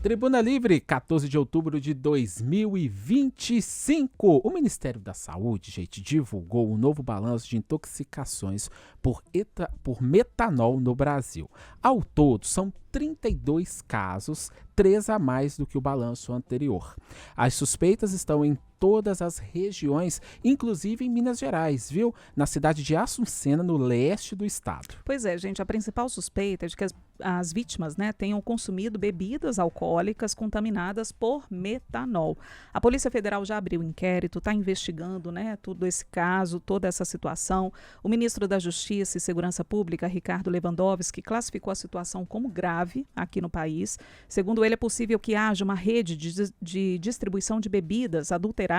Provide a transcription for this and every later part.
Tribuna Livre, 14 de outubro de 2025. O Ministério da Saúde, gente, divulgou o novo balanço de intoxicações por metanol no Brasil. Ao todo, são 32 casos, 3 a mais do que o balanço anterior. As suspeitas estão em todas as regiões, inclusive em Minas Gerais, viu? Na cidade de Assuncena, no leste do estado. Pois é, gente, a principal suspeita é de que as vítimas, né, tenham consumido bebidas alcoólicas contaminadas por metanol. A Polícia Federal já abriu inquérito, está investigando, né, todo esse caso, toda essa situação. O ministro da Justiça e Segurança Pública, Ricardo Lewandowski, classificou a situação como grave aqui no país. Segundo ele, é possível que haja uma rede de distribuição de bebidas adulteradas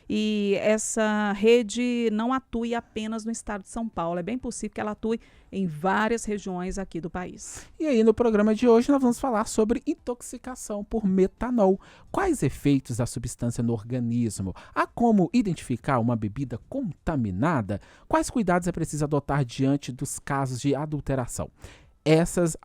e essa rede não atue apenas no estado de São Paulo. É bem possível que ela atue em várias regiões aqui do país. E aí, no programa de hoje, nós vamos falar sobre intoxicação por metanol. Quais efeitos da substância no organismo? Há como identificar uma bebida contaminada? Quais cuidados é preciso adotar diante dos casos de adulteração? Essas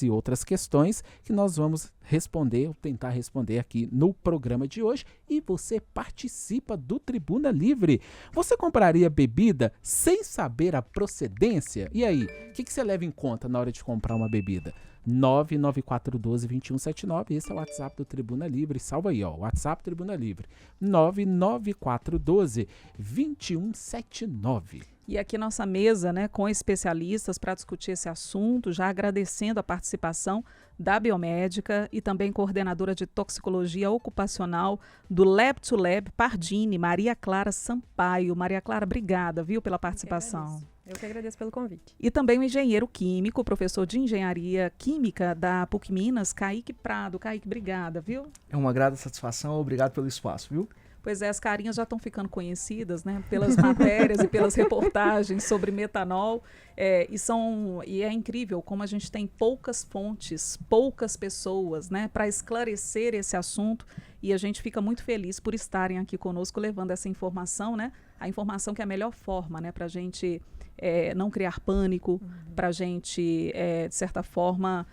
e outras questões que nós vamos responder, ou tentar responder aqui no programa de hoje. E você participa do Tribuna Livre. Você compraria bebida sem saber a procedência? E aí, o que você leva em conta na hora de comprar uma bebida? 99412-2179, esse é o WhatsApp do Tribuna Livre. Salva aí, ó, WhatsApp Tribuna Livre, 99412-2179. E aqui nossa mesa, né, com especialistas para discutir esse assunto, já agradecendo a participação da biomédica e também coordenadora de toxicologia ocupacional do Lab to Lab Pardini, Maria Clara Sampaio. Maria Clara, obrigada, viu, pela participação. Eu que agradeço pelo convite. E também o engenheiro químico, professor de engenharia química da PUC Minas, Kaique Prado. Kaique, obrigada, viu? É uma grata satisfação, obrigado pelo espaço, viu? Pois é, as carinhas já estão ficando conhecidas, né, pelas matérias e pelas reportagens sobre metanol. E é incrível como a gente tem poucas fontes, poucas pessoas, né, para esclarecer esse assunto. E a gente fica muito feliz por estarem aqui conosco levando essa informação, né? A informação que é a melhor forma, né, para a gente não criar pânico, para a gente, de certa forma,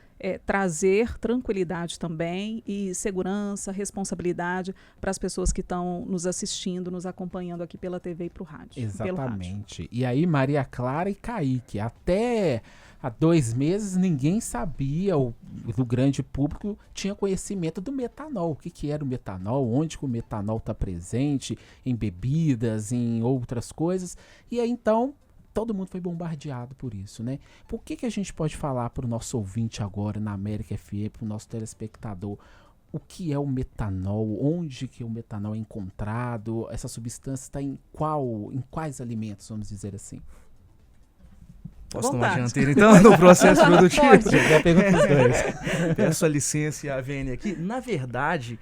trazer tranquilidade também e segurança, responsabilidade para as pessoas que estão nos assistindo, nos acompanhando aqui pela TV e pro rádio. Exatamente. E aí, Maria Clara e Kaique, até há 2 meses ninguém sabia, do grande público tinha conhecimento do metanol. O que era o metanol, onde que o metanol está presente, em bebidas, em outras coisas. E aí, então, todo mundo foi bombardeado por isso, né? Por que a gente pode falar para o nosso ouvinte agora na América FM, para o nosso telespectador, o que é o metanol, onde que o metanol é encontrado, essa substância está em quais alimentos, vamos dizer assim? Posso tomar dianteira, então, no processo produtivo? Já pergunto os dois. Peço a licença e a VN aqui. Na verdade,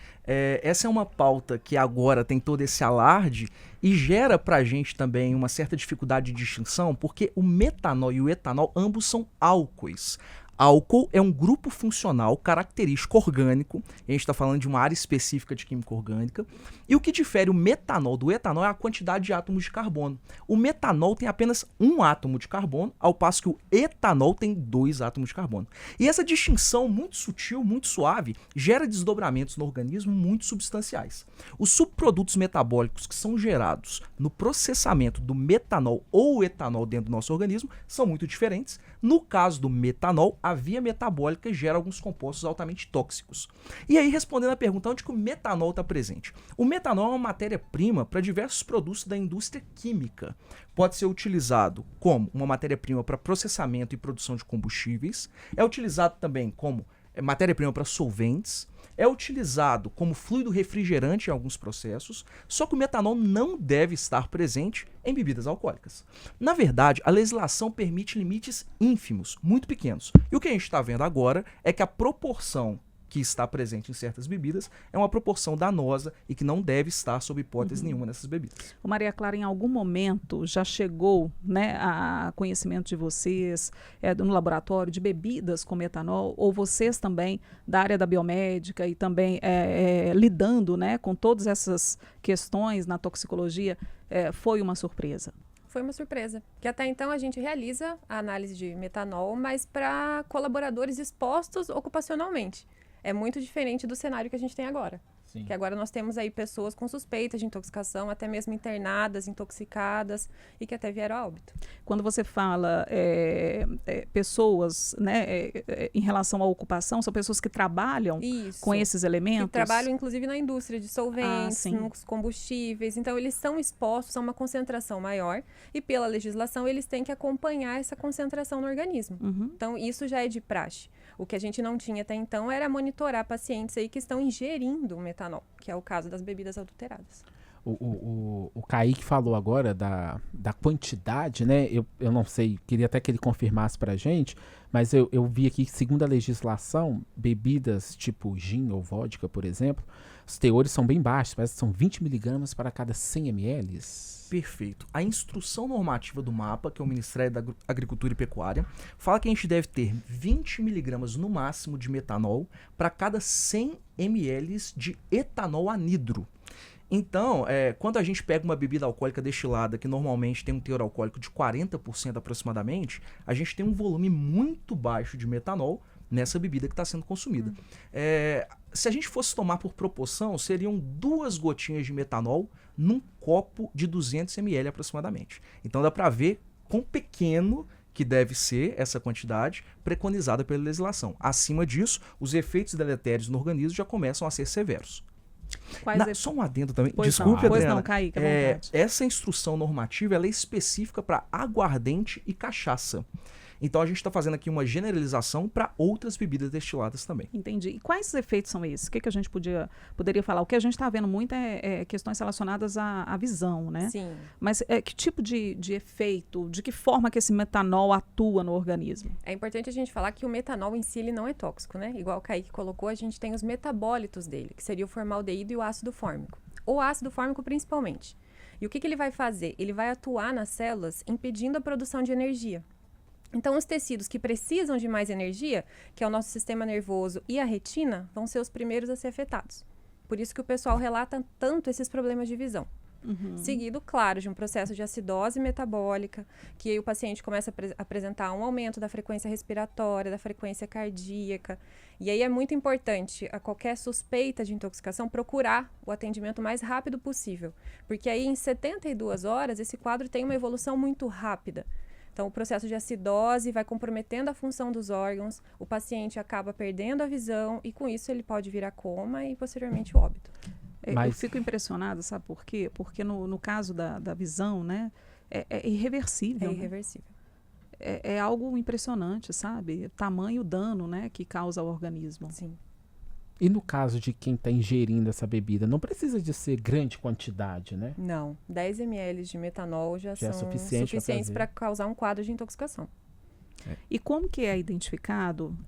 essa é uma pauta que agora tem todo esse alarde e gera pra gente também uma certa dificuldade de distinção, porque o metanol e o etanol, ambos são álcoois. Álcool é um grupo funcional característico orgânico, a gente está falando de uma área específica de química orgânica, e o que difere o metanol do etanol é a quantidade de átomos de carbono. O metanol tem apenas 1 átomo de carbono, ao passo que o etanol tem 2 átomos de carbono. E essa distinção muito sutil, muito suave, gera desdobramentos no organismo muito substanciais. Os subprodutos metabólicos que são gerados no processamento do metanol ou etanol dentro do nosso organismo são muito diferentes. No caso do metanol, a via metabólica gera alguns compostos altamente tóxicos. E aí, respondendo à pergunta, onde que o metanol está presente? O metanol é uma matéria-prima para diversos produtos da indústria química. Pode ser utilizado como uma matéria-prima para processamento e produção de combustíveis, é utilizado também como matéria-prima para solventes, é utilizado como fluido refrigerante em alguns processos, só que o metanol não deve estar presente em bebidas alcoólicas. Na verdade, a legislação permite limites ínfimos, muito pequenos. E o que a gente está vendo agora é que a proporção que está presente em certas bebidas é uma proporção danosa e que não deve estar sob hipótese nenhuma nessas bebidas. O Maria Clara, em algum momento já chegou, né, a conhecimento de vocês no laboratório de bebidas com metanol, ou vocês também da área da biomédica e também lidando, né, com todas essas questões na toxicologia, foi uma surpresa? Foi uma surpresa, que até então a gente realiza a análise de metanol, mas para colaboradores expostos ocupacionalmente. é muito diferente do cenário que a gente tem agora. Sim. Que agora nós temos aí pessoas com suspeitas de intoxicação, até mesmo internadas, intoxicadas, e que até vieram a óbito. Quando você fala pessoas, né, em relação à ocupação, são pessoas que trabalham Isso. com esses elementos? Que trabalham, inclusive, na indústria de solventes, sim. nos combustíveis. Então, eles são expostos a uma concentração maior e, pela legislação, eles têm que acompanhar essa concentração no organismo. Uhum. Então, isso já é de praxe. O que a gente não tinha até então era monitorar pacientes aí que estão ingerindo metanol, que é o caso das bebidas adulteradas. O Kaique falou agora da quantidade, né? Eu não sei, queria até que ele confirmasse pra gente, mas eu vi aqui que, segundo a legislação, bebidas tipo gin ou vodka, por exemplo, os teores são bem baixos, parece que são 20 miligramas para cada 100 ml. Perfeito. A instrução normativa do MAPA, que é o Ministério da Agricultura e Pecuária, fala que a gente deve ter 20 miligramas no máximo de metanol para cada 100 ml de etanol anidro. Então, quando a gente pega uma bebida alcoólica destilada, que normalmente tem um teor alcoólico de 40% aproximadamente, a gente tem um volume muito baixo de metanol nessa bebida que está sendo consumida. Se a gente fosse tomar por proporção, seriam 2 gotinhas de metanol num copo de 200 ml aproximadamente. Então dá para ver quão pequeno que deve ser essa quantidade preconizada pela legislação. Acima disso, os efeitos deletérios no organismo já começam a ser severos. Só um adendo também. Desculpe, Adriana. Não, Kaique, à vontade. Essa instrução normativa ela é específica para aguardente e cachaça. Então a gente está fazendo aqui uma generalização para outras bebidas destiladas também. Entendi. E quais efeitos são esses? O que a gente poderia falar? O que a gente está vendo muito é questões relacionadas à visão, né? Sim. Mas que tipo de efeito, de que forma que esse metanol atua no organismo? É importante a gente falar que o metanol em si ele não é tóxico, né? Igual o Kaique colocou, a gente tem os metabólitos dele, que seria o formaldeído e o ácido fórmico. O ácido fórmico principalmente. E o que ele vai fazer? Ele vai atuar nas células impedindo a produção de energia. Então, os tecidos que precisam de mais energia, que é o nosso sistema nervoso e a retina, vão ser os primeiros a ser afetados. Por isso que o pessoal relata tanto esses problemas de visão. Uhum. Seguido, claro, de um processo de acidose metabólica, que aí o paciente começa a apresentar um aumento da frequência respiratória, da frequência cardíaca. E aí é muito importante, a qualquer suspeita de intoxicação, procurar o atendimento o mais rápido possível. Porque aí, em 72 horas, esse quadro tem uma evolução muito rápida. Então, o processo de acidose vai comprometendo a função dos órgãos, o paciente acaba perdendo a visão e, com isso, ele pode vir a coma e, posteriormente, o óbito. Eu fico impressionada, sabe por quê? Porque no caso da visão, né, é irreversível. É irreversível. Né? É algo impressionante, sabe? Tamanho dano, né, que causa ao organismo. Sim. E no caso de quem está ingerindo essa bebida, não precisa de ser grande quantidade, né? Não, 10 ml de metanol já é são suficientes suficientes para causar um quadro de intoxicação. E como que é identificado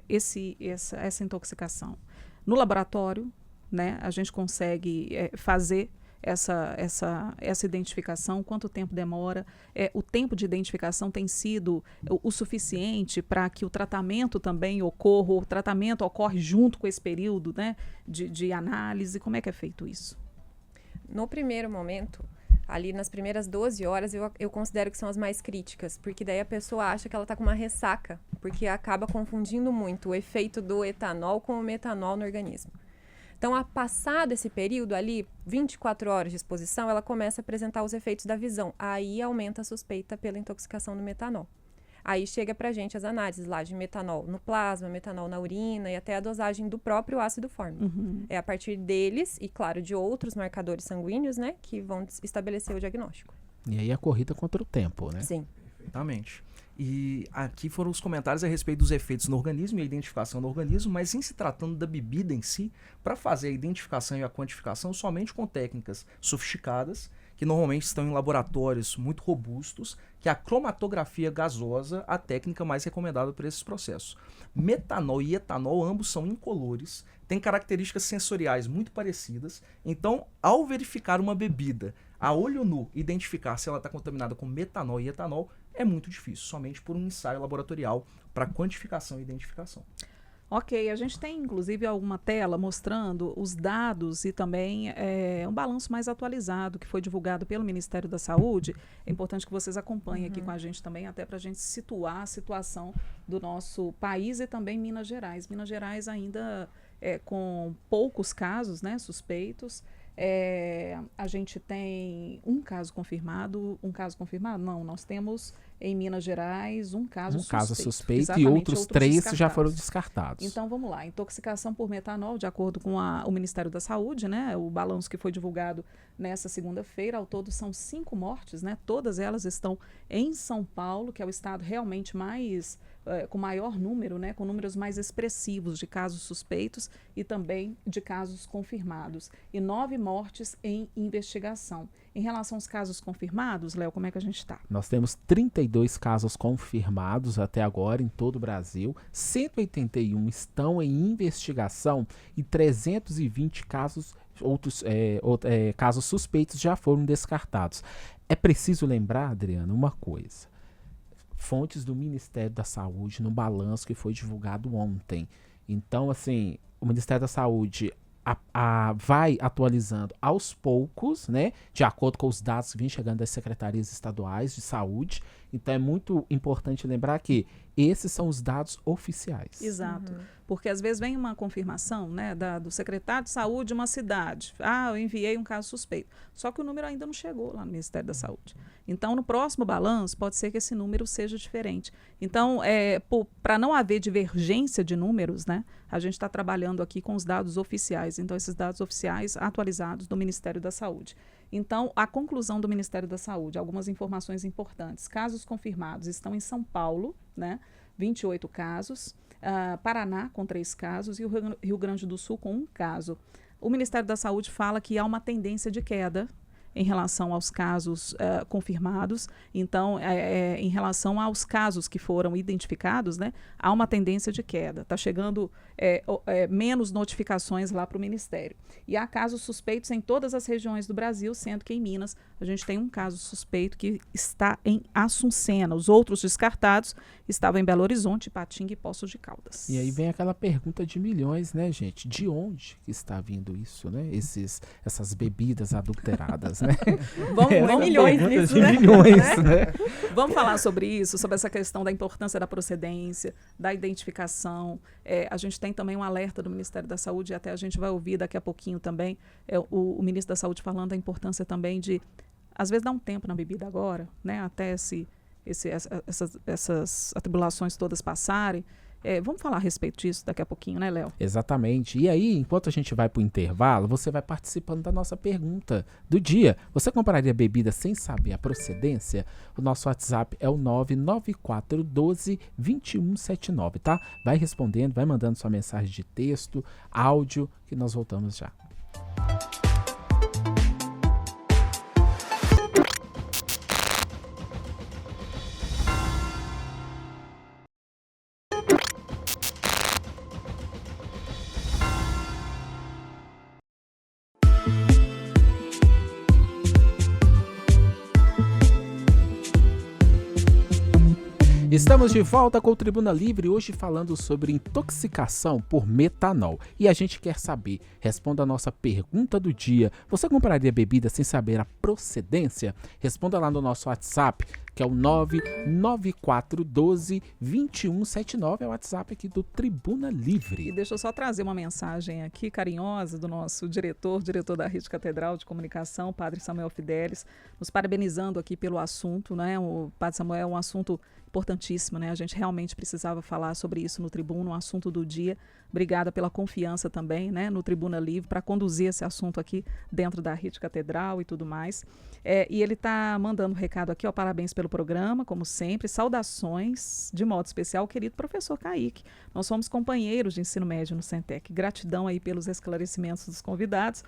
essa intoxicação? No laboratório, né, a gente consegue fazer essa identificação, quanto tempo demora, o tempo de identificação tem sido o suficiente para que o tratamento também ocorra, o tratamento ocorre junto com esse período, né, de análise, como é que é feito isso? No primeiro momento, ali nas primeiras 12 horas, eu considero que são as mais críticas, porque daí a pessoa acha que ela está com uma ressaca, porque acaba confundindo muito o efeito do etanol com o metanol no organismo. Então, passado esse período ali, 24 horas de exposição, ela começa a apresentar os efeitos da visão. Aí aumenta a suspeita pela intoxicação do metanol. Aí chega pra gente as análises lá de metanol no plasma, metanol na urina e até a dosagem do próprio ácido fórmico. Uhum. É a partir deles e, claro, de outros marcadores sanguíneos, né, que vão estabelecer o diagnóstico. E aí a corrida contra o tempo, né? Sim. Perfeitamente. E aqui foram os comentários a respeito dos efeitos no organismo e a identificação do organismo, mas em se tratando da bebida em si, para fazer a identificação e a quantificação somente com técnicas sofisticadas, que normalmente estão em laboratórios muito robustos, que é a cromatografia gasosa, a técnica mais recomendada para esses processos. Metanol e etanol, ambos são incolores, têm características sensoriais muito parecidas, então, ao verificar uma bebida a olho nu, identificar se ela está contaminada com metanol e etanol é muito difícil, somente por um ensaio laboratorial para quantificação e identificação. Ok, a gente tem inclusive alguma tela mostrando os dados e também um balanço mais atualizado que foi divulgado pelo Ministério da Saúde. É importante que vocês acompanhem aqui com a gente também, até para a gente situar a situação do nosso país e também Minas Gerais. Minas Gerais ainda com poucos casos, né, suspeitos. A gente tem um caso confirmado. Não, nós temos em Minas Gerais um caso suspeito e outros 3 já foram descartados. Então vamos lá, intoxicação por metanol, de acordo com o Ministério da Saúde, né? O balanço que foi divulgado nessa segunda-feira, ao todo são 5 mortes, né? Todas elas estão em São Paulo, que é o estado realmente mais com maior número, né? Com números mais expressivos de casos suspeitos e também de casos confirmados. E 9 mortes em investigação. Em relação aos casos confirmados, Léo, como é que a gente está? Nós temos 32 casos confirmados até agora em todo o Brasil, 181 estão em investigação e 320 casos, casos suspeitos já foram descartados. É preciso lembrar, Adriana, uma coisa. Fontes do Ministério da Saúde no balanço que foi divulgado ontem. Então, assim, o Ministério da Saúde vai atualizando aos poucos, né, de acordo com os dados que vêm chegando das secretarias estaduais de saúde. Então é muito importante lembrar que esses são os dados oficiais. Exato, porque às vezes vem uma confirmação, né, do secretário de saúde de uma cidade. Eu enviei um caso suspeito, só que o número ainda não chegou lá no Ministério da Saúde. Então no próximo balanço pode ser que esse número seja diferente. Então para não haver divergência de números, né, a gente está trabalhando aqui com os dados oficiais. Então esses dados oficiais atualizados do Ministério da Saúde. Então, a conclusão do Ministério da Saúde, algumas informações importantes. Casos confirmados estão em São Paulo, né, 28 casos, Paraná com 3 casos e o Rio Grande do Sul com 1 caso. O Ministério da Saúde fala que há uma tendência de queda em relação aos casos confirmados. Então, em relação aos casos que foram identificados, né, há uma tendência de queda. Está chegando menos notificações lá para o Ministério. E há casos suspeitos em todas as regiões do Brasil, sendo que em Minas a gente tem um caso suspeito que está em Assuncena. Os outros descartados estavam em Belo Horizonte, Ipatinga e Poços de Caldas. E aí vem aquela pergunta de milhões, né, gente? De onde que está vindo isso, né? Essas bebidas adulteradas, né? Vamos milhões nisso, né? Milhões, né? Vamos falar sobre isso, sobre essa questão da importância da procedência, da identificação. A gente tem também um alerta do Ministério da Saúde, e até a gente vai ouvir daqui a pouquinho também o Ministro da Saúde falando da importância também de, às vezes, dar um tempo na bebida agora, né? Até essas atribulações todas passarem. Vamos falar a respeito disso daqui a pouquinho, né, Léo? Exatamente. E aí, enquanto a gente vai para o intervalo, você vai participando da nossa pergunta do dia. Você compraria bebida sem saber a procedência? O nosso WhatsApp é o 99412-2179, tá? Vai respondendo, vai mandando sua mensagem de texto, áudio, que nós voltamos já. Estamos de volta com o Tribuna Livre, hoje falando sobre intoxicação por metanol. E a gente quer saber, responda a nossa pergunta do dia. Você compraria bebida sem saber a procedência? Responda lá no nosso WhatsApp, que é o 99412-2179, é o WhatsApp aqui do Tribuna Livre. E deixa eu só trazer uma mensagem aqui carinhosa do nosso diretor da Rede Catedral de Comunicação, Padre Samuel Fidelis, nos parabenizando aqui pelo assunto, né? O Padre Samuel é um assunto importantíssimo, né? A gente realmente precisava falar sobre isso no Tribuna, um assunto do dia. Obrigada pela confiança também, né, no Tribuna Livre, para conduzir esse assunto aqui dentro da Rede Catedral e tudo mais. E ele está mandando um recado aqui, parabéns pelo programa, como sempre. Saudações, de modo especial, querido professor Kaique. Nós somos companheiros de ensino médio no Centec. Gratidão aí pelos esclarecimentos dos convidados.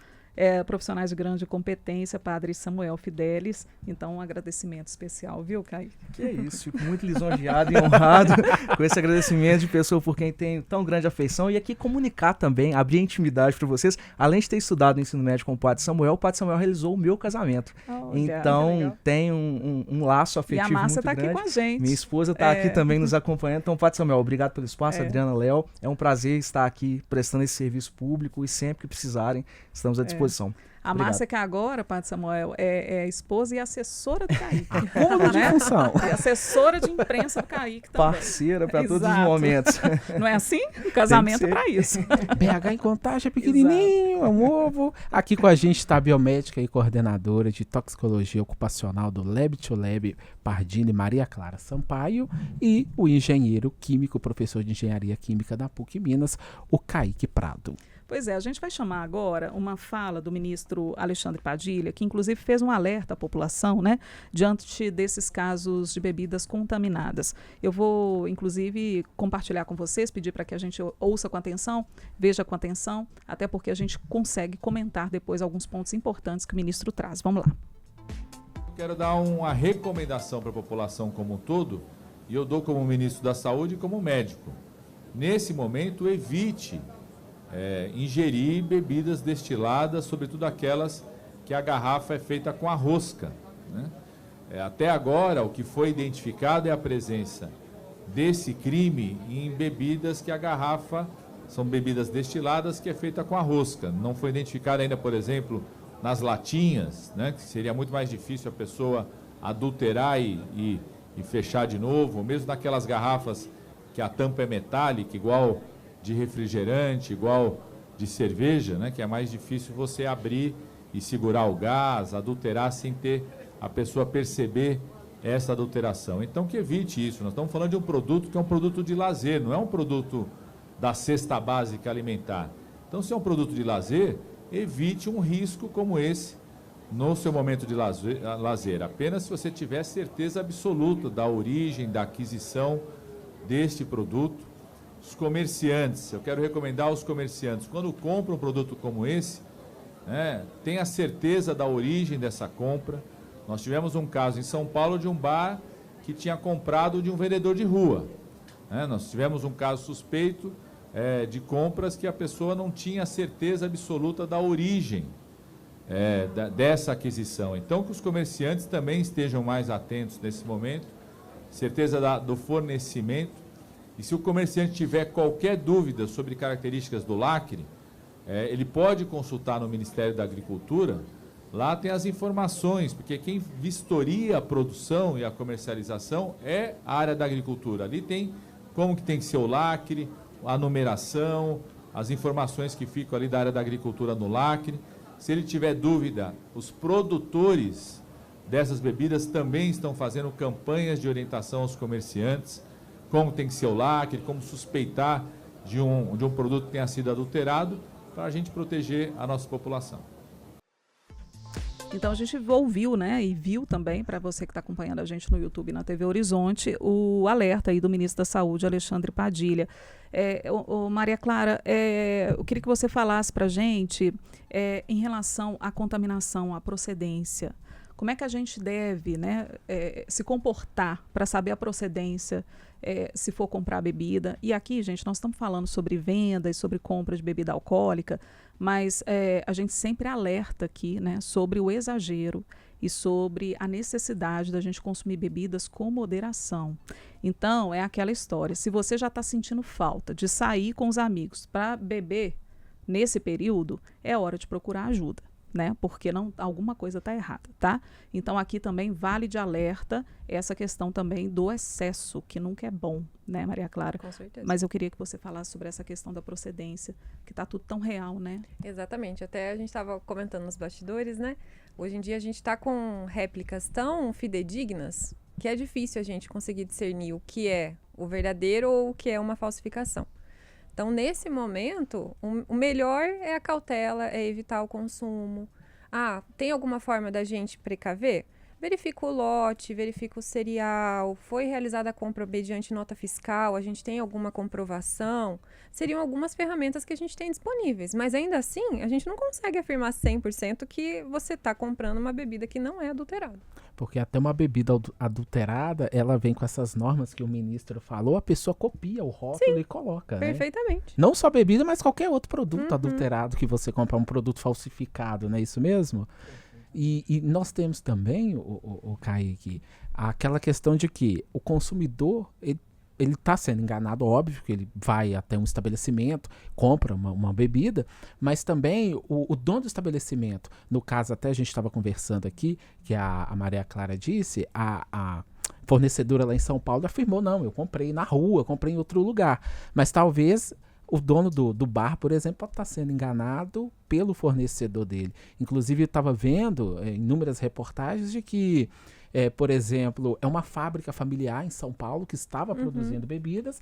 profissionais de grande competência, Padre Samuel Fidelis. Então, um agradecimento especial, viu, Kaique? Que é isso, fico muito lisonjeado e honrado com esse agradecimento de pessoa por quem tem tão grande afeição. E aqui comunicar também, abrir a intimidade para vocês. Além de ter estudado no ensino médio com o Padre Samuel realizou o meu casamento. Então, tem um laço afetivo muito grande. E a Márcia está aqui com a gente. Minha esposa está aqui também nos acompanhando. Então, Padre Samuel, obrigado pelo espaço. Adriana, Léo, é um prazer estar aqui prestando esse serviço público e sempre que precisarem, estamos à disposição. A Márcia, que agora, Padre Samuel, é esposa e assessora do Kaique. Como de função. E assessora de imprensa do Kaique também. Parceira para todos os momentos. Não é assim? O casamento é para isso. BH em Contagem é pequenininho, é um ovo. Aqui com a gente está a biomédica e coordenadora de toxicologia ocupacional do Lab to Lab, Pardini, Maria Clara Sampaio, e o engenheiro químico, professor de engenharia química da PUC Minas, o Kaique Prado. Pois é, a gente vai chamar agora uma fala do ministro Alexandre Padilha, que inclusive fez um alerta à população, né, diante desses casos de bebidas contaminadas. Eu vou, inclusive, compartilhar com vocês, pedir para que a gente ouça com atenção, veja com atenção, até porque a gente consegue comentar depois alguns pontos importantes que o ministro traz. Vamos lá. Quero dar uma recomendação para a população como um todo, e eu dou como ministro da Saúde e como médico. Nesse momento, evite ingerir bebidas destiladas, sobretudo aquelas que a garrafa é feita com a rosca, né? Até agora, o que foi identificado é a presença desse crime em bebidas que a garrafa são bebidas destiladas que é feita com a rosca. Não foi identificado ainda, por exemplo, nas latinhas, né? Que seria muito mais difícil a pessoa adulterar e fechar de novo, ou mesmo naquelas garrafas que a tampa é metálica, igual de refrigerante, igual de cerveja, né, que é mais difícil você abrir e segurar o gás, adulterar sem ter a pessoa perceber essa adulteração. Então, que evite isso. Nós estamos falando de um produto que é um produto de lazer, não é um produto da cesta básica alimentar. Então, se é um produto de lazer, evite um risco como esse no seu momento de lazer. Apenas se você tiver certeza absoluta da origem, da aquisição deste produto. Os comerciantes, eu quero recomendar aos comerciantes, quando compram um produto como esse, tenha certeza da origem dessa compra. Nós tivemos um caso em São Paulo de um bar que tinha comprado de um vendedor de rua. Nós tivemos um caso suspeito de compras que a pessoa não tinha certeza absoluta da origem dessa aquisição. Então, que os comerciantes também estejam mais atentos nesse momento, certeza do fornecimento. E se o comerciante tiver qualquer dúvida sobre características do lacre, ele pode consultar no Ministério da Agricultura. Lá tem as informações, porque quem vistoria a produção e a comercialização é a área da agricultura. Ali tem como que tem que ser o lacre, a numeração, as informações que ficam ali da área da agricultura no lacre. Se ele tiver dúvida, os produtores dessas bebidas também estão fazendo campanhas de orientação aos comerciantes, como tem que ser o lacre, como suspeitar de um produto que tenha sido adulterado, para a gente proteger a nossa população. Então a gente ouviu, né, e viu também, para você que está acompanhando a gente no YouTube e na TV Horizonte, o alerta aí do ministro da Saúde, Alexandre Padilha. Maria Clara, eu queria que você falasse para a gente em relação à contaminação, à procedência. Como é que a gente deve, né, se comportar para saber a procedência, se for comprar bebida? E aqui, gente, nós estamos falando sobre venda e sobre compra de bebida alcoólica, mas a gente sempre alerta aqui, né, sobre o exagero e sobre a necessidade da gente consumir bebidas com moderação. Então, é aquela história, se você já está sentindo falta de sair com os amigos para beber nesse período, é hora de procurar ajuda, né? Porque alguma coisa está errada, tá? Então aqui também vale de alerta essa questão também do excesso, que nunca é bom, né, Maria Clara? Com certeza. Mas eu queria que você falasse sobre essa questão da procedência, que está tudo tão real, né? Exatamente. Até a gente estava comentando nos bastidores, né? Hoje em dia a gente está com réplicas tão fidedignas que é difícil a gente conseguir discernir o que é o verdadeiro ou o que é uma falsificação. Então, nesse momento, o melhor é a cautela, é evitar o consumo. Tem alguma forma da gente precaver? Verifica o lote, verifica o cereal, foi realizada a compra mediante nota fiscal, a gente tem alguma comprovação. Seriam algumas ferramentas que a gente tem disponíveis, mas ainda assim, a gente não consegue afirmar 100% que você está comprando uma bebida que não é adulterada. Porque até uma bebida adulterada, ela vem com essas normas que o ministro falou, a pessoa copia o rótulo e coloca, né? Perfeitamente. Não só bebida, mas qualquer outro produto adulterado que você compra, um produto falsificado, não é isso mesmo? E nós temos também, o Kaique, aquela questão de que o consumidor, ele está sendo enganado, óbvio, que ele vai até um estabelecimento, compra uma bebida, mas também o dono do estabelecimento, no caso até a gente estava conversando aqui, que a Maria Clara disse, a fornecedora lá em São Paulo afirmou, não, eu comprei na rua, comprei em outro lugar, mas talvez o dono do bar, por exemplo, pode estar sendo enganado pelo fornecedor dele. Inclusive, eu estava vendo inúmeras reportagens de que, por exemplo, é uma fábrica familiar em São Paulo que estava produzindo bebidas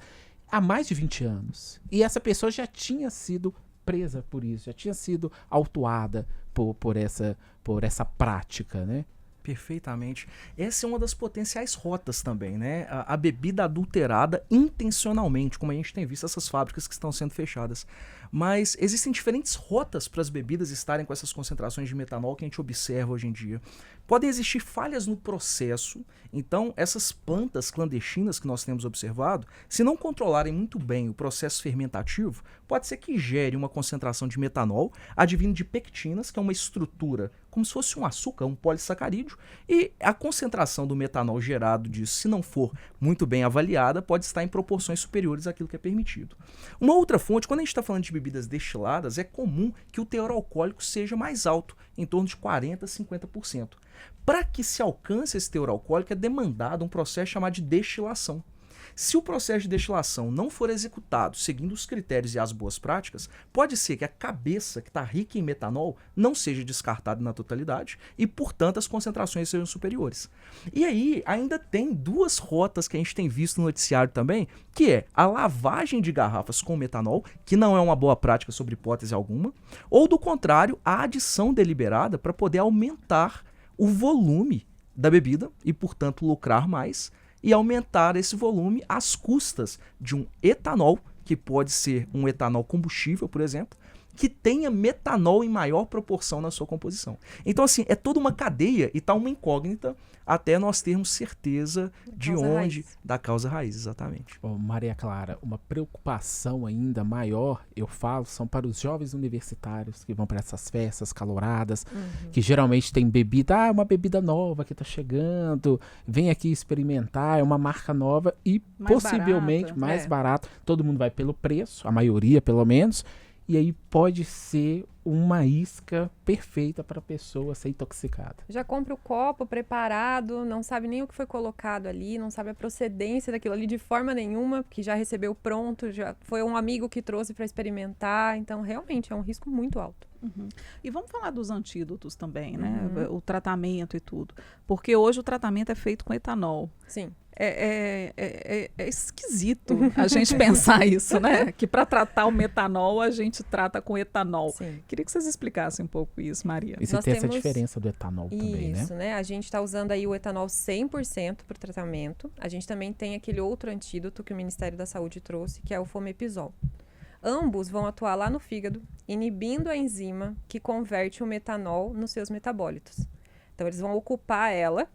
há mais de 20 anos. E essa pessoa já tinha sido presa por isso, já tinha sido autuada por essa prática, né? Perfeitamente. Essa é uma das potenciais rotas também, né? A bebida adulterada intencionalmente, como a gente tem visto essas fábricas que estão sendo fechadas. Mas existem diferentes rotas para as bebidas estarem com essas concentrações de metanol que a gente observa hoje em dia. Podem existir falhas no processo, então essas plantas clandestinas que nós temos observado, se não controlarem muito bem o processo fermentativo, pode ser que gere uma concentração de metanol advindo de pectinas, que é uma estrutura como se fosse um açúcar, um polissacarídeo, e a concentração do metanol gerado disso, se não for muito bem avaliada, pode estar em proporções superiores àquilo que é permitido. Uma outra fonte, quando a gente está falando de bebidas destiladas, é comum que o teor alcoólico seja mais alto, em torno de 40% a 50%. Para que se alcance esse teor alcoólico, é demandado um processo chamado de destilação. Se o processo de destilação não for executado seguindo os critérios e as boas práticas, pode ser que a cabeça, que está rica em metanol, não seja descartada na totalidade e, portanto, as concentrações sejam superiores. E aí, ainda tem duas rotas que a gente tem visto no noticiário também, que é a lavagem de garrafas com metanol, que não é uma boa prática sob hipótese alguma, ou, do contrário, a adição deliberada para poder aumentar o volume da bebida e, portanto, lucrar mais, e aumentar esse volume às custas de um etanol, que pode ser um etanol combustível, por exemplo, que tenha metanol em maior proporção na sua composição. Então, assim, é toda uma cadeia e está uma incógnita até nós termos certeza de onde, da causa raiz, exatamente. Bom, Maria Clara, uma preocupação ainda maior, eu falo, são para os jovens universitários que vão para essas festas caloradas, que geralmente tem bebida, uma bebida nova que está chegando, vem aqui experimentar, é uma marca nova e Mais possivelmente barata, mais barato. Todo mundo vai pelo preço, a maioria pelo menos, e aí pode ser uma isca perfeita para a pessoa ser intoxicada. Já compra o copo preparado, não sabe nem o que foi colocado ali, não sabe a procedência daquilo ali de forma nenhuma, que já recebeu pronto, já foi um amigo que trouxe para experimentar. Então, realmente, é um risco muito alto. E vamos falar dos antídotos também, né? O tratamento e tudo. Porque hoje o tratamento é feito com etanol. Sim. É esquisito a gente pensar isso, né? Que para tratar o metanol, a gente trata com etanol. Sim. Queria que vocês explicassem um pouco isso, Maria. E se tem essa diferença do etanol também, né? Isso, né? A gente está usando aí o etanol 100% para o tratamento. A gente também tem aquele outro antídoto que o Ministério da Saúde trouxe, que é o Fomepizol. Ambos vão atuar lá no fígado, inibindo a enzima que converte o metanol nos seus metabólitos. Então, eles vão ocupar ela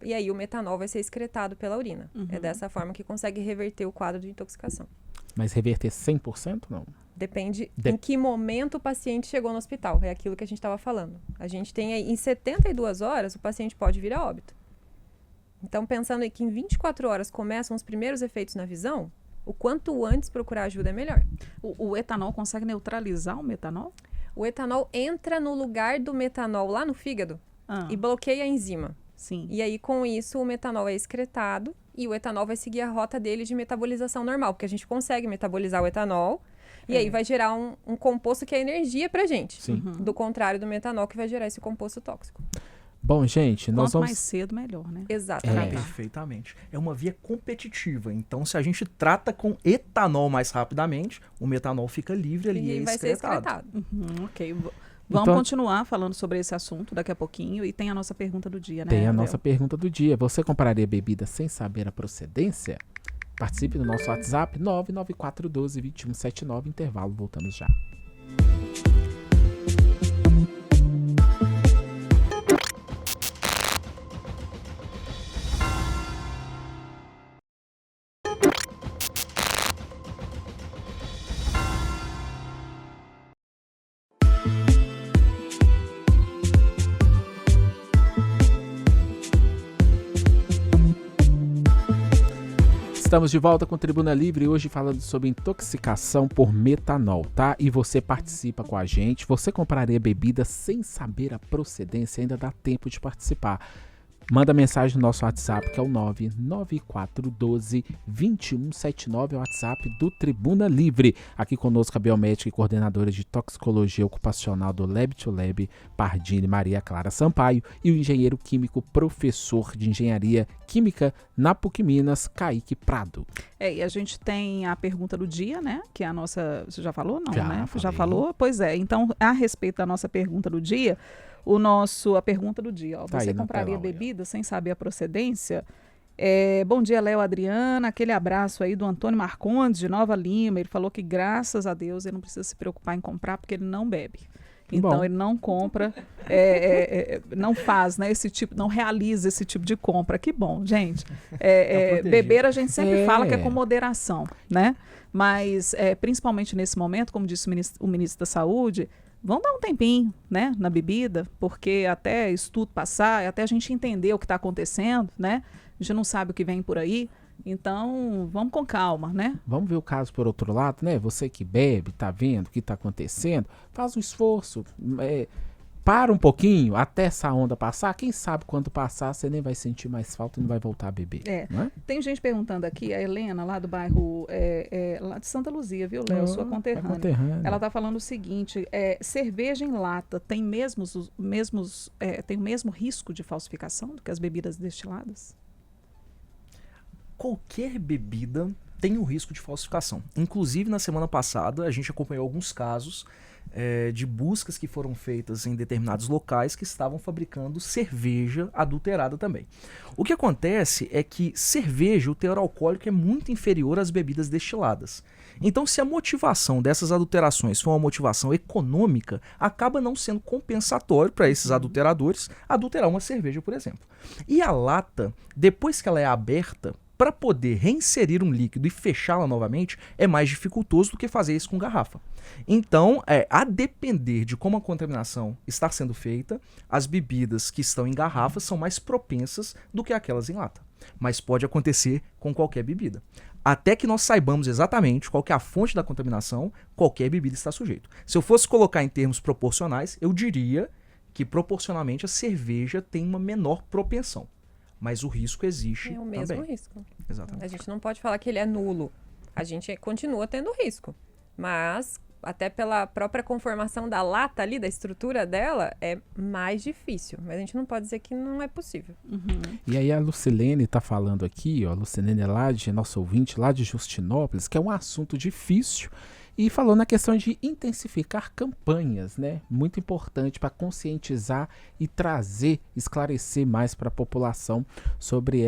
e aí o metanol vai ser excretado pela urina. É dessa forma que consegue reverter o quadro de intoxicação. Mas reverter 100% não? Depende em que momento o paciente chegou no hospital. É aquilo que a gente estava falando. A gente tem aí, em 72 horas, o paciente pode vir a óbito. Então, pensando aí que em 24 horas começam os primeiros efeitos na visão, o quanto antes procurar ajuda é melhor. O etanol consegue neutralizar o metanol? O etanol entra no lugar do metanol lá no fígado e bloqueia a enzima. Sim. E aí, com isso, o metanol é excretado e o etanol vai seguir a rota dele de metabolização normal, porque a gente consegue metabolizar o etanol e aí vai gerar um composto que é energia pra gente. Sim. Do contrário do metanol, que vai gerar esse composto tóxico. Bom, gente, nós Quanto vamos... mais cedo, melhor, né? Exatamente. Perfeitamente. É uma via competitiva. Então, se a gente trata com etanol mais rapidamente, o metanol fica livre ali E e vai ser excretado. Ok. Vamos Então- continuar falando sobre esse assunto daqui a pouquinho. E tem a nossa pergunta do dia, né? Tem a Léo? nossa pergunta do dia. Você compraria bebida sem saber a procedência? Participe do nosso WhatsApp 99412-2179. Intervalo, voltamos já. Estamos de volta com Tribuna Livre, hoje falando sobre intoxicação por metanol, tá? E você participa com a gente. Você compraria bebida sem saber a procedência? Ainda dá tempo de participar. Manda mensagem no nosso WhatsApp, que é o 99412-2179, é o WhatsApp do Tribuna Livre. Aqui conosco a biomédica e coordenadora de toxicologia ocupacional do Lab to Lab, Pardini, Maria Clara Sampaio, e o engenheiro químico, professor de engenharia química na PUC Minas, Kaique Prado. E a gente tem a pergunta do dia, né? Que é a nossa... Você já falou? Não, Já, né? falei. Já falou? Pois é. Então, a respeito da nossa pergunta do dia, a pergunta do dia, ó. Tá aí Você na compraria tela, olha. bebida sem saber a procedência? Bom dia, Léo, Adriana. Aquele abraço aí do Antônio Marcondes, de Nova Lima. Ele falou que, graças a Deus, ele não precisa se preocupar em comprar, porque ele não bebe. Então, Bom. ele não compra, não faz, né, esse tipo, não realiza esse tipo de compra. Que bom, gente. protegido. Beber, a gente sempre fala que é É. com moderação, né? Mas, principalmente nesse momento, como disse o ministro da Saúde, vão dar um tempinho, né, na bebida, porque até isso tudo passar, até a gente entender o que está acontecendo, né? A gente não sabe o que vem por aí. Então, vamos com calma, né? Vamos ver o caso por outro lado, né? Você que bebe, tá vendo o que tá acontecendo, faz um esforço, para um pouquinho até essa onda passar. Quem sabe quando passar você nem vai sentir mais falta e não vai voltar a beber. Não é? Tem gente perguntando aqui, a Helena, lá do bairro, lá de Santa Luzia, viu, Léo? Sua conterrânea. Conterrânea. Ela está falando o seguinte, cerveja em lata tem o mesmo risco de falsificação do que as bebidas destiladas? Qualquer bebida tem o risco de falsificação. Inclusive, na semana passada, a gente acompanhou alguns casos de buscas que foram feitas em determinados locais que estavam fabricando cerveja adulterada também. O que acontece é que cerveja, o teor alcoólico é muito inferior às bebidas destiladas. Então, se a motivação dessas adulterações for uma motivação econômica, acaba não sendo compensatório para esses adulteradores adulterar uma cerveja, por exemplo. E a lata, depois que ela é aberta, para poder reinserir um líquido e fechá-la novamente, é mais dificultoso do que fazer isso com garrafa. Então, a depender de como a contaminação está sendo feita, as bebidas que estão em garrafas são mais propensas do que aquelas em lata. Mas pode acontecer com qualquer bebida. Até que nós saibamos exatamente qual que é a fonte da contaminação, qualquer bebida está sujeito. Se eu fosse colocar em termos proporcionais, eu diria que proporcionalmente a cerveja tem uma menor propensão. Mas o risco existe É o mesmo também. risco. Exatamente. A gente não pode falar que ele é nulo. A gente continua tendo risco. Mas, até pela própria conformação da lata ali, da estrutura dela, é mais difícil. Mas a gente não pode dizer que não é possível. E aí a Lucilene tá falando aqui, ó, a Lucilene é lá de nosso ouvinte, lá de Justinópolis, que é um assunto difícil, e falou na questão de intensificar campanhas, né? Muito importante para conscientizar e trazer, esclarecer mais para a população sobre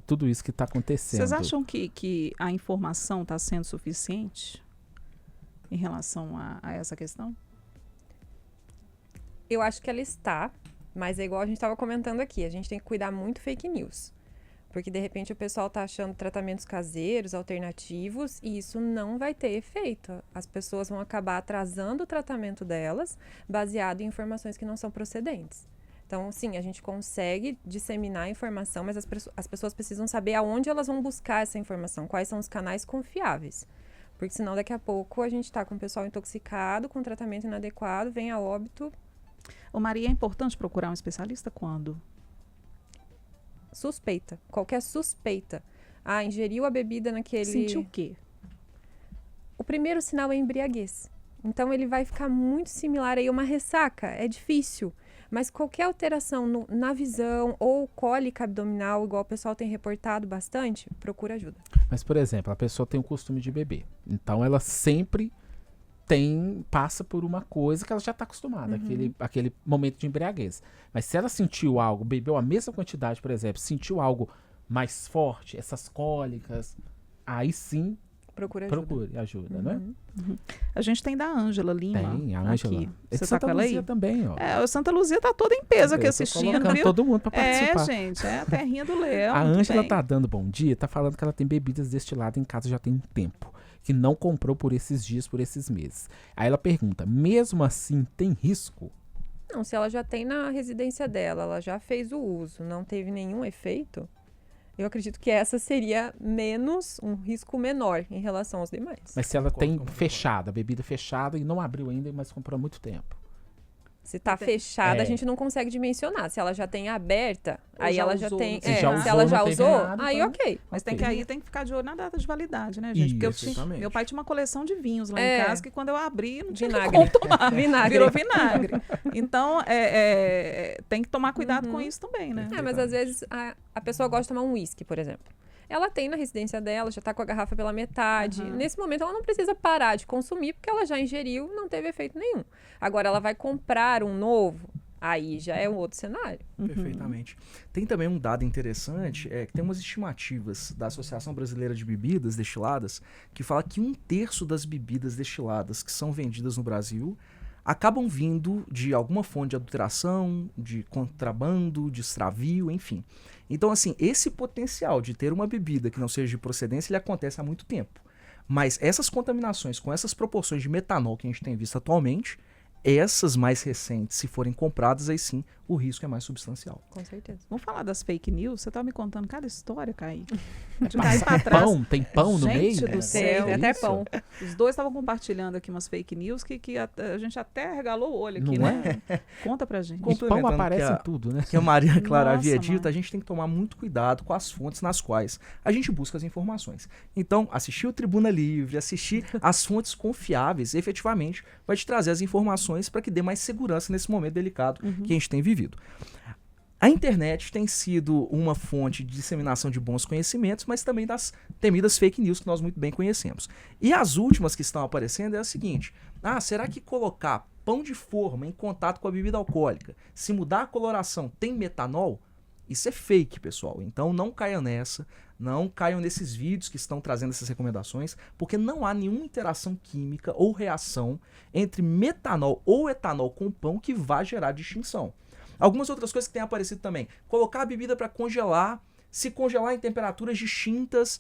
tudo isso que está acontecendo. Vocês acham que a informação está sendo suficiente em relação a essa questão? Eu acho que ela está, mas é igual a gente estava comentando aqui. A gente tem que cuidar muito fake news. Porque, de repente, o pessoal está achando tratamentos caseiros, alternativos, e isso não vai ter efeito. As pessoas vão acabar atrasando o tratamento delas, baseado em informações que não são procedentes. Então, sim, a gente consegue disseminar a informação, mas as pessoas precisam saber aonde elas vão buscar essa informação, quais são os canais confiáveis. Porque, senão, daqui a pouco, a gente está com o pessoal intoxicado, com tratamento inadequado, vem a óbito. Ô Maria, é importante procurar um especialista quando? Suspeita, qualquer suspeita. Ingeriu a bebida naquele... Sentiu o quê? O primeiro sinal é embriaguez. Então, ele vai ficar muito similar aí a uma ressaca. É difícil. Mas qualquer alteração na visão ou cólica abdominal, igual o pessoal tem reportado bastante, procura ajuda. Mas, por exemplo, a pessoa tem o costume de beber. Então, ela sempre passa por uma coisa que ela já está acostumada, aquele momento de embriaguez. Mas se ela sentiu algo, bebeu a mesma quantidade, por exemplo, sentiu algo mais forte, essas cólicas, aí sim Procura ajuda. procure ajuda, né? A gente tem da Ângela Lima. Tem, a Ângela. Aqui. É Você tá Santa com ela aí? Luzia também, ó. O Santa Luzia tá toda em peso aqui Eu tô assistindo, colocando viu? todo mundo para participar. Gente, a terrinha do Léo. A muito Ângela bem. tá dando bom dia, tá falando que ela tem bebidas destiladas em casa já tem um tempo, que não comprou por esses dias, por esses meses. Aí ela pergunta, mesmo assim tem risco? Não, se ela já tem na residência dela, ela já fez o uso, não teve nenhum efeito, eu acredito que essa seria um risco menor em relação aos demais. Mas se ela tem Concordo. fechada, bebida fechada e não abriu ainda, mas comprou há muito tempo. Se tá fechada, É. a gente não consegue dimensionar. Se ela já tem aberta, Ou aí já ela já usou, tem. não sei. Se já se usou, ela não já teve usou, nada, aí então- ok. Mas Ok. tem que ficar de olho na data de validade, né, gente? Porque Isso, exatamente. meu pai tinha uma coleção de vinhos lá É. em casa que quando eu abri, não tinha Vinagre. como tomar. Vinagre. Virou vinagre. Então, tem que tomar cuidado com isso também, né? Mas às vezes a pessoa gosta de tomar um uísque, por exemplo. Ela tem na residência dela, já tá com a garrafa pela metade. Nesse momento, ela não precisa parar de consumir, porque ela já ingeriu, não teve efeito nenhum. Agora, ela vai comprar um novo, aí já é um outro cenário. Perfeitamente. Tem também um dado interessante, que tem umas estimativas da Associação Brasileira de Bebidas Destiladas, que fala que 1/3 das bebidas destiladas que são vendidas no Brasil acabam vindo de alguma fonte de adulteração, de contrabando, de extravio, enfim. Então, assim, esse potencial de ter uma bebida que não seja de procedência, ele acontece há muito tempo. Mas essas contaminações com essas proporções de metanol que a gente tem visto atualmente, essas mais recentes, se forem compradas, aí sim, o risco é mais substancial. Com certeza. Vamos falar das fake news? Você tá me contando cada história, Kaique. De trás pra trás. Pão, tem pão no Gente meio? do céu. Tem até Isso? pão. Os dois estavam compartilhando aqui umas fake news que a gente até regalou o olho aqui, Não né? Conta pra gente. E pão Complementando aparece que a- em tudo, né? Que a Maria Clara Nossa, havia dito, mano. a gente tem que tomar muito cuidado com as fontes nas quais a gente busca as informações. Então, assistir o Tribuna Livre, assistir as fontes confiáveis, efetivamente, vai te trazer as informações para que dê mais segurança nesse momento delicado que a gente tem vivido. A internet tem sido uma fonte de disseminação de bons conhecimentos, mas também das temidas fake news que nós muito bem conhecemos. E as últimas que estão aparecendo é a seguinte: será que colocar pão de forma em contato com a bebida alcoólica, se mudar a coloração, tem metanol? Isso é fake, pessoal. Então não caiam nessa, não caiam nesses vídeos que estão trazendo essas recomendações, porque não há nenhuma interação química ou reação entre metanol ou etanol com pão que vá gerar distinção. Algumas outras coisas que têm aparecido também. Colocar a bebida para congelar, se congelar em temperaturas distintas,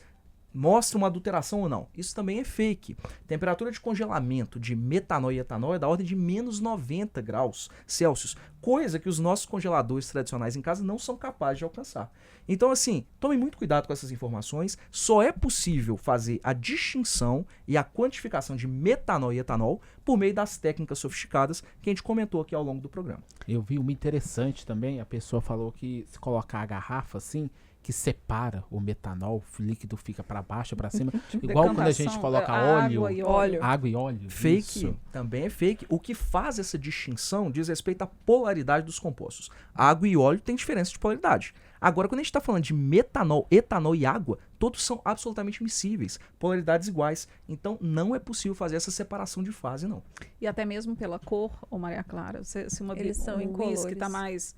mostra uma adulteração ou não. Isso também é fake. Temperatura de congelamento de metanol e etanol é da ordem de menos 90 graus Celsius, coisa que os nossos congeladores tradicionais em casa não são capazes de alcançar. Então, assim, tomem muito cuidado com essas informações. Só é possível fazer a distinção e a quantificação de metanol e etanol por meio das técnicas sofisticadas que a gente comentou aqui ao longo do programa. Eu vi uma interessante também, a pessoa falou que se colocar a garrafa assim, que separa o metanol, o líquido fica para baixo, para cima, igual quando a gente Decantação, coloca água óleo, e óleo. água e óleo. Fake Isso. também é fake. O que faz essa distinção diz respeito à polaridade dos compostos. Água e óleo têm diferença de polaridade. Agora, quando a gente está falando de metanol, etanol e água, todos são absolutamente miscíveis, polaridades iguais. Então, não é possível fazer essa separação de fase, não. E até mesmo pela cor, ô Maria Clara. Se Eles são um incolores. whisky tá mais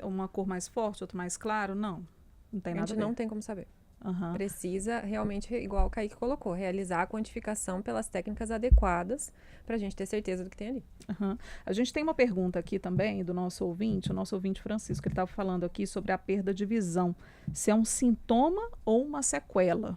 uma cor mais forte, outro mais claro, não tem A nada gente a ver. não tem como saber. Aham. Precisa realmente, igual o Kaique colocou, realizar a quantificação pelas técnicas adequadas para a gente ter certeza do que tem ali. Aham. A gente tem uma pergunta aqui também do nosso ouvinte, o nosso ouvinte Francisco, ele estava falando aqui sobre a perda de visão. Se é um sintoma ou uma sequela?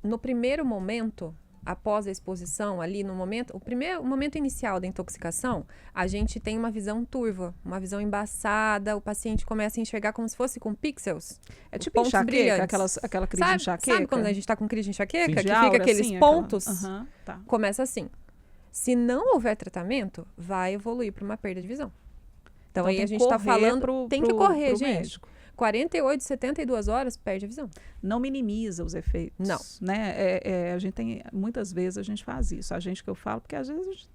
No primeiro momento, após a exposição, ali no momento, o momento inicial da intoxicação, a gente tem uma visão turva, uma visão embaçada, o paciente começa a enxergar como se fosse com pixels. É tipo pontos enxaqueca, brilhantes. aquela crise de enxaqueca? Sabe quando a gente está com crise de enxaqueca? Fim de Que aura, fica aqueles assim, pontos? Aham, tá. Começa assim. Se não houver tratamento, vai evoluir para uma perda de visão. Então aí tem a que gente está correr falando, tem que correr, pro gente. médico. 48, 72 horas, perde a visão. Não minimiza os efeitos. Não. Né? A gente tem, muitas vezes a gente faz isso. A gente que eu falo, porque às vezes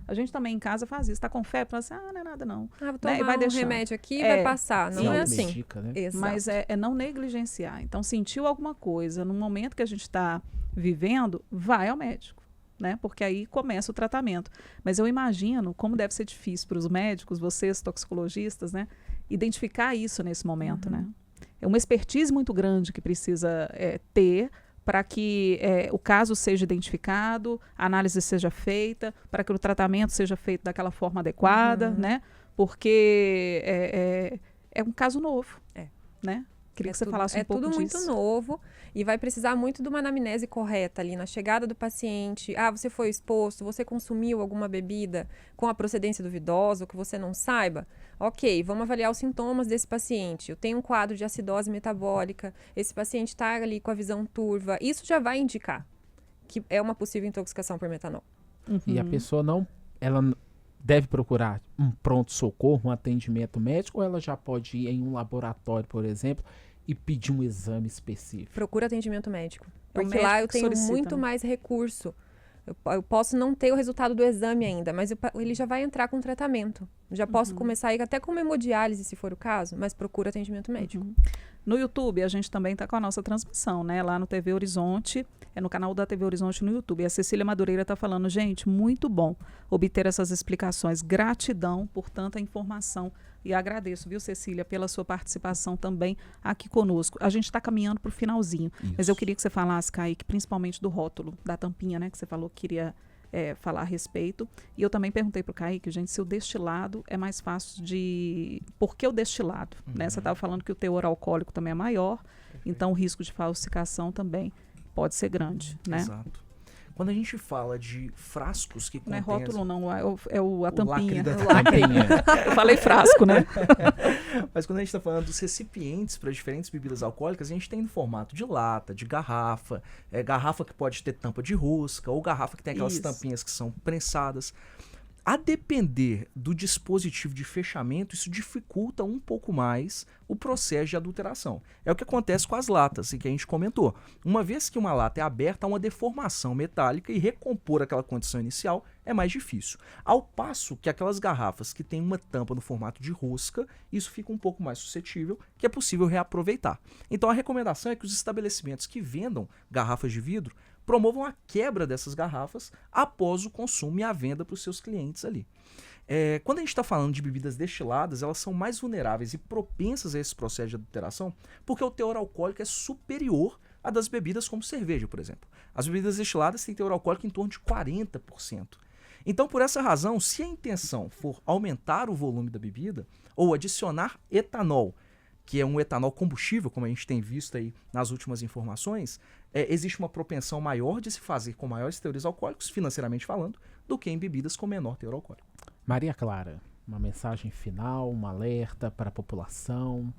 a gente também em casa faz isso. Está com febre, fala assim, não é nada não. Vou Né? tomar E vai um deixando. remédio aqui e É, vai passar. Não é assim. Medica, né? Exato. Mas é não negligenciar. Então, sentiu alguma coisa, no momento que a gente está vivendo, vai ao médico, né? Porque aí começa o tratamento. Mas eu imagino como deve ser difícil para os médicos, vocês toxicologistas, né? Identificar isso nesse momento, né? É uma expertise muito grande que precisa ter para que o caso seja identificado, a análise seja feita, para que o tratamento seja feito daquela forma adequada, né? Porque é um caso novo, né? Queria que você falasse um pouco disso. É tudo muito novo e vai precisar muito de uma anamnese correta ali na chegada do paciente. Ah, você foi exposto, você consumiu alguma bebida com a procedência duvidosa, que você não saiba? Ok, vamos avaliar os sintomas desse paciente. Eu tenho um quadro de acidose metabólica, esse paciente está ali com a visão turva. Isso já vai indicar que é uma possível intoxicação por metanol. E a pessoa ela deve procurar um pronto-socorro, um atendimento médico, ou ela já pode ir em um laboratório, por exemplo, e pedir um exame específico? Procura atendimento médico. É o Porque médico lá eu que tenho solicita, muito né? mais recurso. Eu posso não ter o resultado do exame ainda, mas ele já vai entrar com tratamento. Já posso começar a ir até com hemodiálise, se for o caso, mas procura atendimento médico. No YouTube, a gente também está com a nossa transmissão, né? Lá no TV Horizonte, no canal da TV Horizonte no YouTube. A Cecília Madureira está falando, gente, muito bom obter essas explicações. Gratidão por tanta informação. E agradeço, viu, Cecília, pela sua participação também aqui conosco. A gente está caminhando para o finalzinho, mas eu queria que você falasse, Kaique, principalmente do rótulo, da tampinha, né? Que você falou que queria falar a respeito. E eu também perguntei para o Kaique, gente, se o destilado é mais fácil de... Por que o destilado? Né? Você estava falando que o teor alcoólico também é maior, então o risco de falsificação também pode ser grande, né? Exato. Quando a gente fala de frascos que Não é contêm... rótulo, não, a tampinha. lacre da Tampinha. Eu falei frasco, né? Mas quando a gente está falando dos recipientes para diferentes bebidas alcoólicas, a gente tem no formato de lata, de garrafa, garrafa que pode ter tampa de rosca, ou garrafa que tem aquelas Isso. tampinhas que são prensadas. A depender do dispositivo de fechamento, isso dificulta um pouco mais o processo de adulteração. É o que acontece com as latas, e que a gente comentou. Uma vez que uma lata é aberta, há uma deformação metálica e recompor aquela condição inicial é mais difícil. Ao passo que aquelas garrafas que têm uma tampa no formato de rosca, isso fica um pouco mais suscetível, que é possível reaproveitar. Então a recomendação é que os estabelecimentos que vendam garrafas de vidro promovam a quebra dessas garrafas após o consumo e a venda para os seus clientes ali. Quando a gente está falando de bebidas destiladas, elas são mais vulneráveis e propensas a esse processo de adulteração porque o teor alcoólico é superior a das bebidas como cerveja, por exemplo. As bebidas destiladas têm teor alcoólico em torno de 40%. Então, por essa razão, se a intenção for aumentar o volume da bebida ou adicionar etanol, que é um etanol combustível, como a gente tem visto aí nas últimas informações, existe uma propensão maior de se fazer com maiores teores alcoólicos, financeiramente falando, do que em bebidas com menor teor alcoólico. Maria Clara, uma mensagem final, um alerta para a população?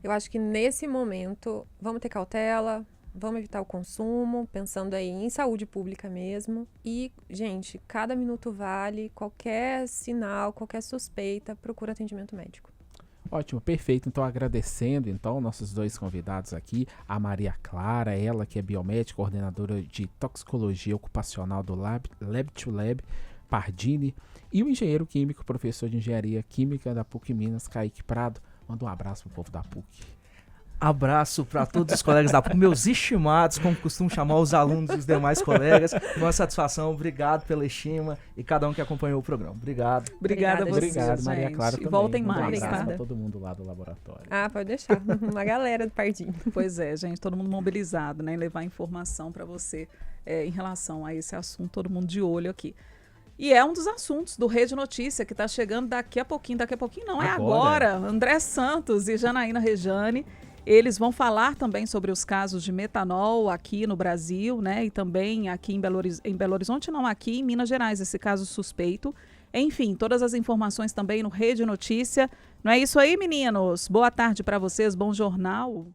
Eu acho que nesse momento, vamos ter cautela, vamos evitar o consumo, pensando aí em saúde pública mesmo. E, gente, cada minuto vale, qualquer sinal, qualquer suspeita, procura atendimento médico. Ótimo, perfeito. Então, agradecendo nossos dois convidados aqui, a Maria Clara, ela que é biomédica, coordenadora de toxicologia ocupacional do Lab2Lab, Pardini, e o engenheiro químico, professor de engenharia química da PUC Minas, Kaique Prado. Manda um abraço pro povo da PUC. Abraço para todos os colegas da PUC, meus estimados, como costumo chamar os alunos e os demais colegas. Uma satisfação, obrigado pela estima e cada um que acompanhou o programa. Obrigado. Obrigada a vocês, Obrigado, Maria gente. Clara E também. voltem Manda mais, um abraço tá? para todo mundo lá do laboratório. Ah, pode deixar. Uma galera do Pardinho. Pois é, gente, todo mundo mobilizado, né? Levar informação para você em relação a esse assunto, todo mundo de olho aqui. E é um dos assuntos do Rede Notícia, que está chegando daqui a pouquinho não, é agora. André Santos e Janaína Rejane, eles vão falar também sobre os casos de metanol aqui no Brasil, né? E também aqui em Belo Horizonte, não, aqui em Minas Gerais, esse caso suspeito. Enfim, todas as informações também no Rede Notícia. Não é isso aí, meninos? Boa tarde para vocês, bom jornal.